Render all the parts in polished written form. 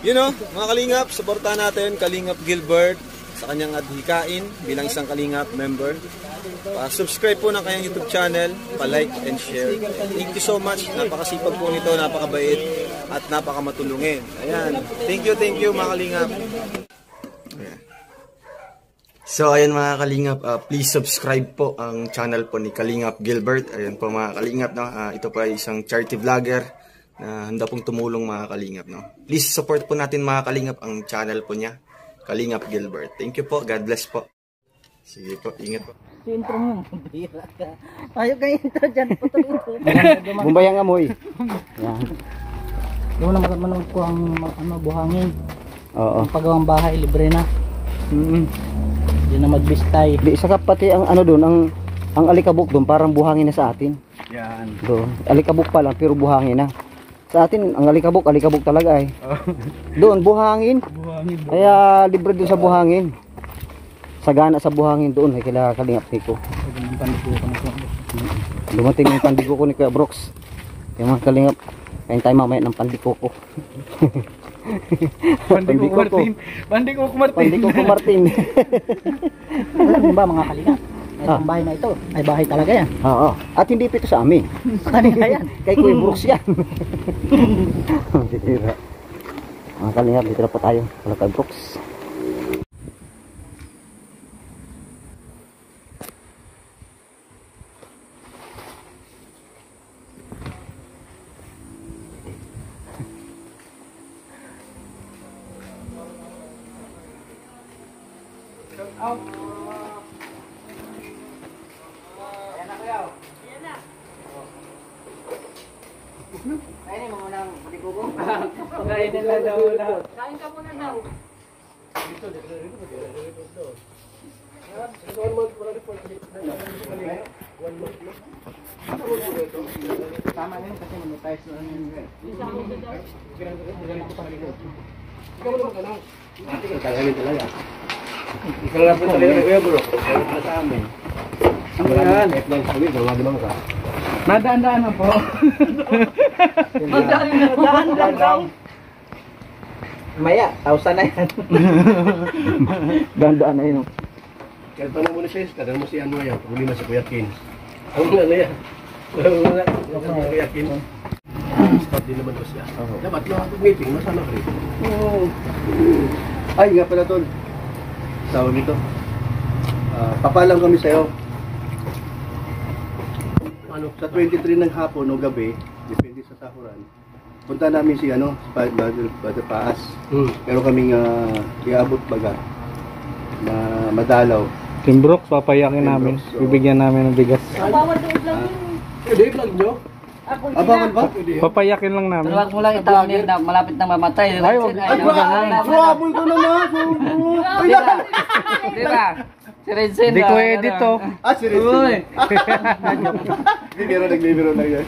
You know, mga Kalingap, supportahan natin Kalingap Gilbert sa kanyang adhikain bilang isang Kalingap member. Pa-subscribe po ng kanyang YouTube channel, pa-like and share. Thank you so much. Napakasipag po nito, napakabait at napakamatulungin. Ayan. Thank you mga Kalingap. So ayan mga Kalingap, please subscribe po ang channel po ni Kalingap Gilbert. Ayan po mga Kalingap, no? Ito po ay isang charity vlogger na handa pong tumulong mga Kalingap, no? Please support po natin mga Kalingap ang channel po niya, Kalingap Gilbert. Thank you po, God bless po. Sige po, ingat po. Intro mo, ayaw kayo intro dyan po ito. Bumbay ang amoy. Yan. Doon na manood ko ang buhangin. Oo. Ang pagawang bahay, libre na. Hindi na magbistay. Di isa ka pati ang ano doon, ang alikabok doon parang buhangin na sa atin. Yan. Doon, alikabok pa lang pero buhangin na. Sa atin ang alikabok talaga eh. Doon buhangin. Kaya libre doon sa buhangin. Sagana sa buhangin doon ay kila Kalingap Nico. Dumating yung pandigo ko ni Kuya Brooks. Yung mga Kalingap, kain tayo mamaya ng pandiko ko. Pandiko ko Martin. Alam mo ba mga Kalingap? Itong bahay na ito ay bahay talaga yan. Oo. At hindi ito sa amin. Kanina yan. Kay Kuya Brooks yan. Mga Kalingap, dito na po tayo. Wala kay Brooks. Kainin mo muna ang pandigo. Kainin lang daw. Kain ka muna daw. Tama na yun kasi monetize na yun. Ikaw mo naman ka lang. Kagaling talaga. Ikaw lang po talaga ni Kuya Bro. Ikaw sa amin. Ayan. Nadaan-daan na po. Nadaan-daan lang. Maya, 1,000 na yan. Gandaan na yun. Kaya tanong mo na siya, tanong mo si ano yan, problema si Kuya Kin. Ang nga na yan. Kuya Kin. Stop din naman ko siya. Dapat lang meeting, masama ka rin. Ay, nga pala tol. Tawag nito. Papalam kami sa'yo. Ano? Sa 23 ng hapon o gabi, depende sa sahuran, punta namin si Brother Paas. Pero kaming iabot baga na madalaw. Team Brooks, papayakin namin. So, Bibigyan namin ng bigas. Bawal doon lang yun. Pwede, vlog nyo? Bawal ba? Papayakin lang namin. Huwag mo lang itawag na malapit na mamatay. Ay, suwabol ko naman. Diba? Si Renzen. Hindi ko edit to. Si Rizky. Nagbibiro lang yan.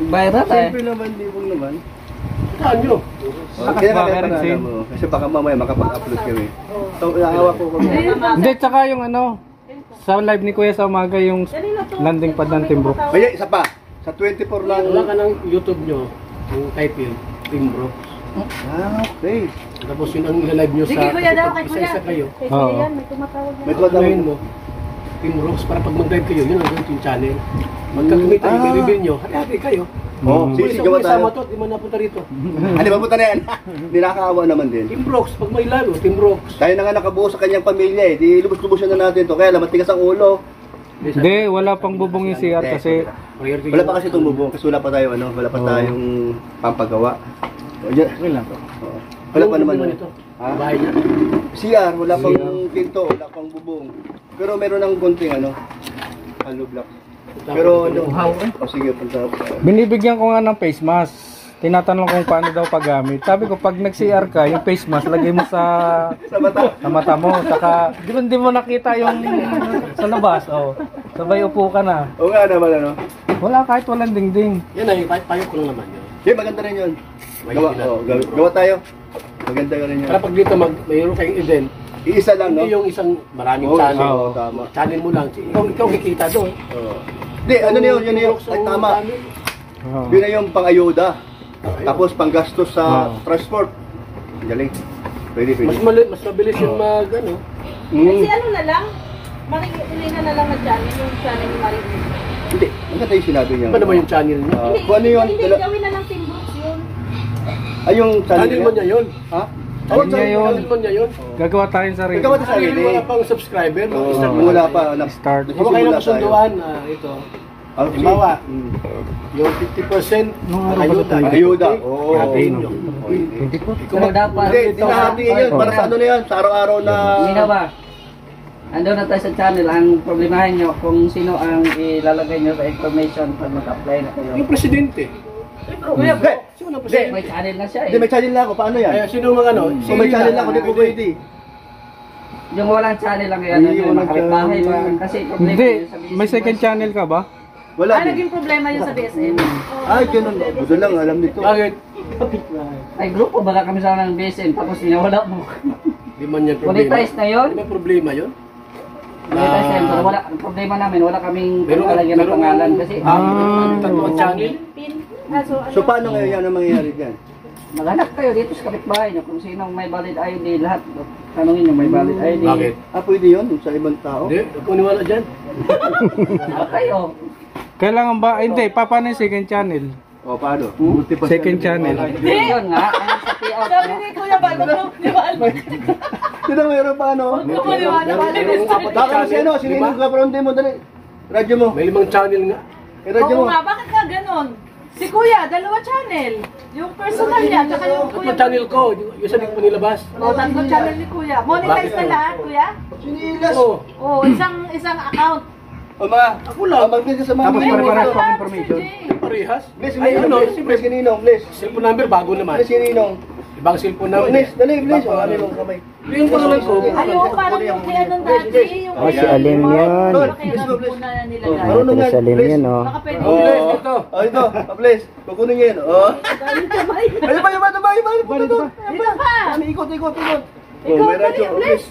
Viral eh. Siyempre naman, di mo naman. Saan nyo? Kaya kaya pangalan mo. Kasi baka mamaya makapag-upload kami. So, naawa ko kami. Hindi, tsaka yung ano, sa live ni Kuya sa umaga, yung landing pad ng Team Brooks. Kaya isa pa, sa 24 lang. Wala ka ng YouTube nyo, yung title, Team Brooks. Okay. Tapos yun ang ilalive nyo sa isa-isa kayo. Oo. May tumatawin Ngayon mo, Team Brooks, para pag mag-live kayo, yun ang yung channel. Magkakumita yung i-reveal nyo, hati kayo. Oo, sisigawan tayo. Sama to, di man napunta rito. Ano ba punta na yan? Hindi nakakaawa naman din. Team Brooks, pag may live, Team Brooks. Tayo na nga nakabuo sa kanyang pamilya eh. Di lubos-lubosan na natin to. Kaya lang, matigas ang ulo. Hindi, wala pang bubong yung CR kasi Wala pa kasi itong bubong. Kasi wala pa tayo, wala pa tayong pampagawa. okay lang. Wala pa naman. ito. Bahay niya. CR, wala pang pinto, wala pang bubong. Pero meron ng konting hollow block. Pero sige, punta. Binibigyan ko nga ng face mask. Tinatanong kung paano daw paggamit. Sabi ko, pag nag-CR ka, yung face mask, lagay mo sa mata mo. Saka, hindi mo nakita yung sa labas. Oh. Sabay upo ka na. Oo nga naman, Wala, kahit walang dingding. Yan ay, payo ko lang naman yun. Maganda rin yun. Gawa tayo. Maganda ka rin yun. Para pag dito mayroon kayong event, iisa lang, no? hindi yung isang maraming Oo, channel. oo, tama. Channel mo lang. Ikaw kikita doon. Hindi, ano na yun? Yun na yun. Ay, tama. Yun na yung pang-ayuda. Tapos panggastos sa transport. Galing. Pwede. Mas mabilis yung mag, ano. Kasi ano na lang, Marinina na lang na channel, yung channel ni Marinina. Hindi, maganda yung sinabi niya. Ano naman yung channel niya? Hindi, ano yun? Hindi, gawin na lang Team Brooks yun. Ay, yung channel mo niya yun? Ha? Channel mo niya yun. Gagawa tayong sarili. Gagawa tayo sarili. Wala pang subscriber. Wala pa. Start. Kung kayo lang kasunduan, ito. Halimbawa, yung 50% ayuda. Oo. Hindi dapat. Hindi nahatiin yun. Para sa ano na yan? Sa araw-araw na... Hindi ba? Ando na tayo sa channel, ang problemahin nyo kung sino ang ilalagay nyo sa information pag mag-apply na kayo. Yung presidente. Kuya Hindi. Sino na may channel na siya eh. Hindi, may channel na ako. Paano yan? Ay, sino mga ano? Kung may channel na ako, hindi po pwede. Yung walang channel lang yan, yung makapitbahay ba? Kasi problema Hindi, yun sa BSN. may second channel ka ba? Wala din. Naging problema yun sa BSN. Ay, ganun. Budo lang, alam nito. Bakit? Ay, grupo, baka kami sa ng BSN, tapos ninawala mo. Di man yan problema. Monetize na yun? Di ba problema yun? Monetize na yun, pero wala, ang problema namin, wala kaming pagkalagyan ng pangalan kasi. Tatlong channel? So, paano ngayon yan ang mangyayari dyan? Maghanap kayo dito sa kapitbahay nyo kung sinong may valid ID, lahat. Tanungin nyo may valid ID. Bakit? Pwede yun sa ibang tao? Hindi, ako niwala dyan. Kayo. Kailangan ba? Hindi, paano yung second channel? O, paano? Second channel. Yun nga, ang sa payout Sabi mo. ni Kuya Bal, di ba? Sino mayroon pa ano? Bakit si ano? Sininong ka pa mo, dali. Radyo mo. May 5 channel nga. Radyo Oo mo. nga, bakit nga ganon? Si Kuya, 2 channel. Yung personal niya, tsaka yung Kuya. Channel ko, yung sabi ko nilabas. O, 3 channel ni Kuya. Monetize na lahat, Kuya? Sinilas. Oo, isang account. O mga, ako lang. Mag-business sa mga. Tapos pare-parehas pang information. Parehas? Ay, ano? Bless kaninong, bless. Cellphone number, bago naman. Bless kaninong. Ibang cellphone number. Bless, dali, bless. O, ano yung kamay? Yung pangalan ko. Ayaw, parang yung kaya nun dati. Yung si Alin yan. Marunong nga. Si Alin yan, oh. Baka pwede. Bless, ito. O, ito. Bless. Kukunin yan. O. Ayun ba, Ito pa. Ikot. Ikaw, dali, bless.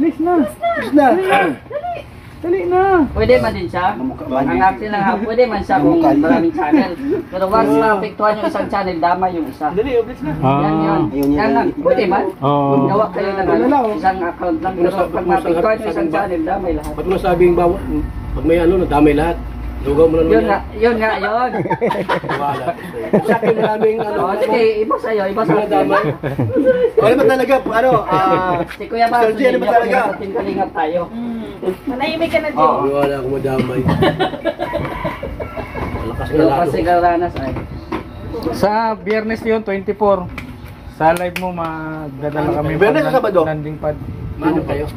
Please na. Bless na. Dali na. Pwede man din siya. Ang akin lang, pwede man siya kung maraming channel. Pero once na-apektuhan yung isang channel, dama yung isa. Yan yun. Yan lang. Pwede man. Gawa kayo ng isang account lang. Pero pag ma-apektuhan yung isang channel, damay lahat. Ba't mo sabing bawal? Pag may ano, nadamay lahat. Lugaw mo na naman Yun nga. Wala. Sa akin maraming ano. Sige, iba sa'yo, iba sa'yo. Nadamay. Ano ba talaga? Ano? Si Kuya Bal, Sir G, ano ba talaga? sa Team Kalingap tayo. Manahimik ka na, Joe. Wala akong madamay. Malakas na Pero lalo. kasi Garanas ay. Sa Biyernes yun, 24. Sa live mo, magdadala kami Biyernes sa Sabado? landing pad. Mano kayo?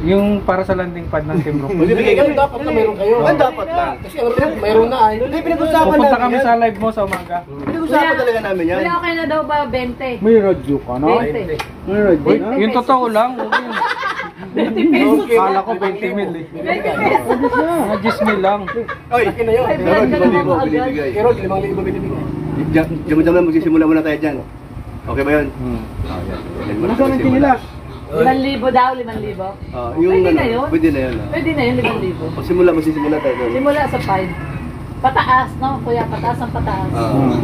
Yung para sa landing pad ng Team Rock. Ganun dapat na meron kayo. Dapat lang. Kasi ang mayroon na ay. Hindi, pinag-usapan Pupunta namin kami yan. sa live mo sa umaga. Pinag-usapan talaga namin yan. Wala okay na daw ba 20? May radyo ka, no? 20. Uy, yung totoo lang. 20 pesos. Kala ko 20 mil eh. 20 pesos. 10 mil lang. Oy, akin na yun. Ay, Pero brand ka 5,000 naman binibigay. Pero 5,000 binibigay. Diyan magsisimula muna tayo dyan. Okay ba yun? Ano sa nang kinila? 5,000 daw, 5,000. Yung Pwede na ano, yun? pwede na yun. Pwede na yun, 5,000. Magsisimula tayo doon. Simula sa 5. Pataas, no? Kuya, pataas ang pataas.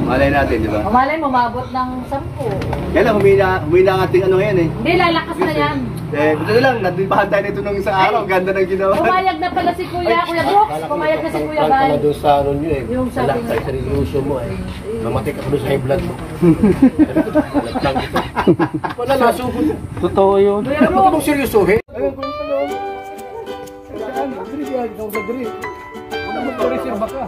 Malay natin, di ba? Malay mo, mabot ng 10. Kaya lang, humina ang ating ano ngayon eh. Hindi, lalakas na yan. Buto na lang, nagdibahan tayo nito nung isang araw. Ganda ng ginawa. Pumayag na pala si Kuya Brooks. Pumayag na si Kuya Bal. doon sa ano nyo eh. Yung sabi Tayo sa relusyo mo eh. Mamatay ka doon sa high blood mo. Wala, nasugod. Totoo yun. Kuya Ano Brooks. mong seryosohin? Ayun, kung ito yun. Saan? Diri yan, ikaw sa diri. Wala mo pa-reserve ka.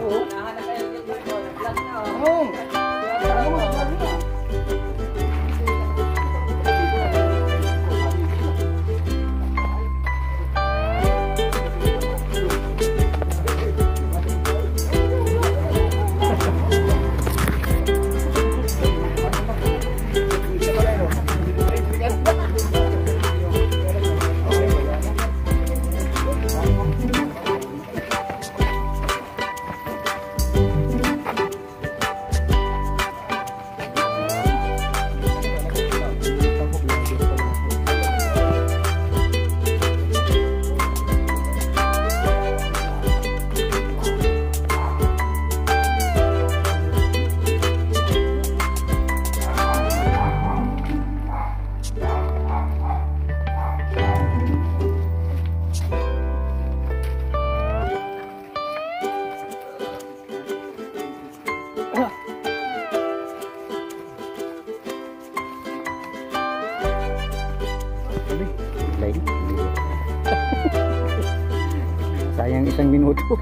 Sayang isang minuto.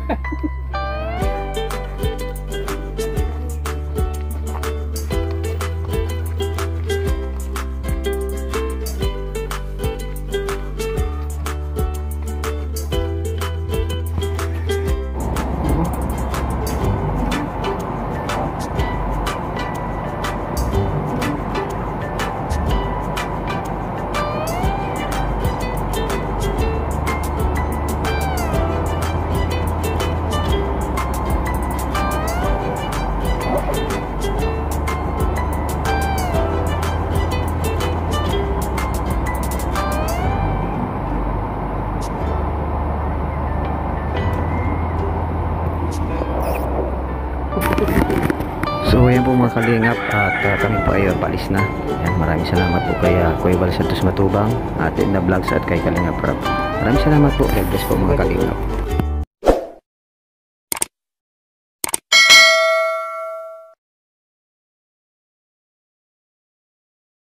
So ayan po mga kalingap at kami po ay palis na. Ayan, maraming salamat po kay Kuya Val Santos Matubang, Ate na Vlogs at kay Kalingap Rob. Maraming salamat po. God bless po mga kalingap.